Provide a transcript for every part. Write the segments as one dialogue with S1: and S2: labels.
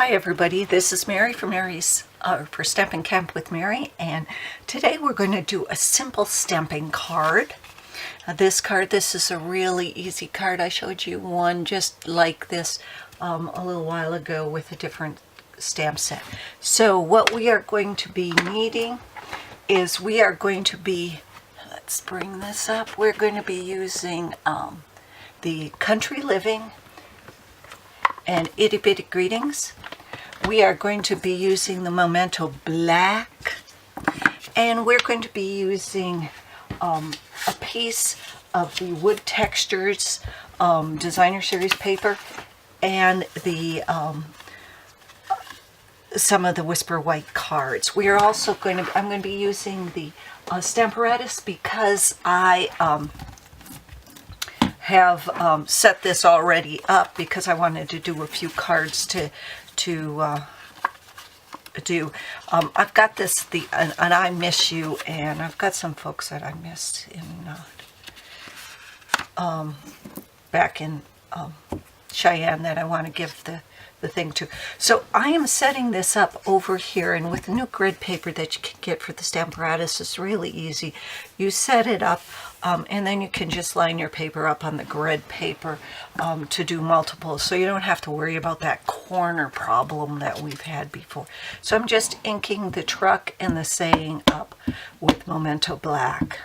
S1: Hi everybody, this is Mary for for Stampin' Camp with Mary, and today we're going to do a simple stamping card. This is a really easy card. I showed you one just like this a little while ago with a different stamp set. So what we are going to be needing is let's bring this up, we're going to be using the Countrty Living and Itty Bitty Greetings. We are going to be using the Memento Black, and we're going to be using a piece of the Wood Textures Designer Series paper and the some of the Whisper White cards. We are also I'm going to be using the Stamparatus because I have set this already up because I wanted to do a few cards to do. I've got this, and I Miss You, and I've got some folks that I missed in back in Cheyenne that I want to give the thing to. So I am setting this up over here, and with the new grid paper that you can get for the Stamparatus, it's really easy. You set it up, and then you can just line your paper up on the grid paper to do multiples, so you don't have to worry about that corner problem that we've had before. So I'm just inking the truck and the saying up with Memento Black.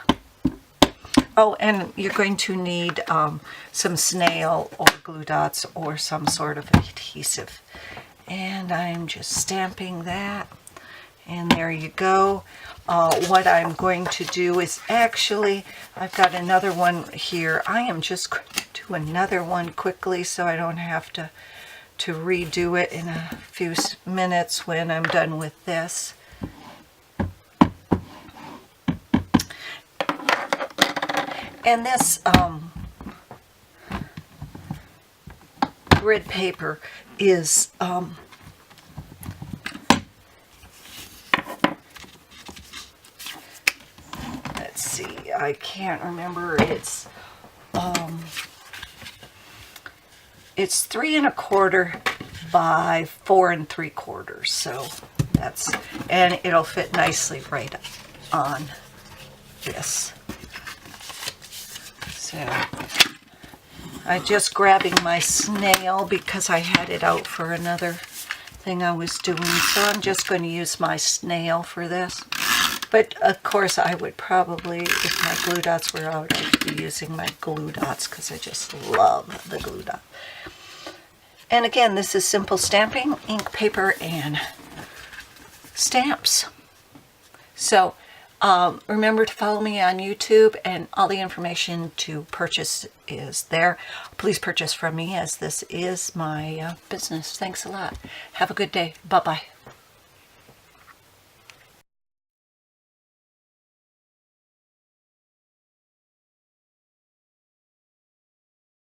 S1: Oh, and you're going to need some snail or glue dots or some sort of adhesive. And I'm just stamping that. And there you go. What I'm going to do is actually, I've got another one here. I am just going to do another one quickly so I don't have to redo it in a few minutes when I'm done with this. And this grid paper is let's see, I can't remember, it's 3 1/4 by 4 3/4, so that's, and it'll fit nicely right on this. So I'm just grabbing my snail because I had it out for another thing I was doing. So I'm just going to use my snail for this. But of course I would probably, if my glue dots were out, I'd be using my glue dots because I just love the glue dot. And again, this is simple stamping, ink, paper, and stamps. So remember to follow me on YouTube, and all the information to purchase is there. Please purchase from me, as this is my business. Thanks a lot. Have a good day. Bye-bye.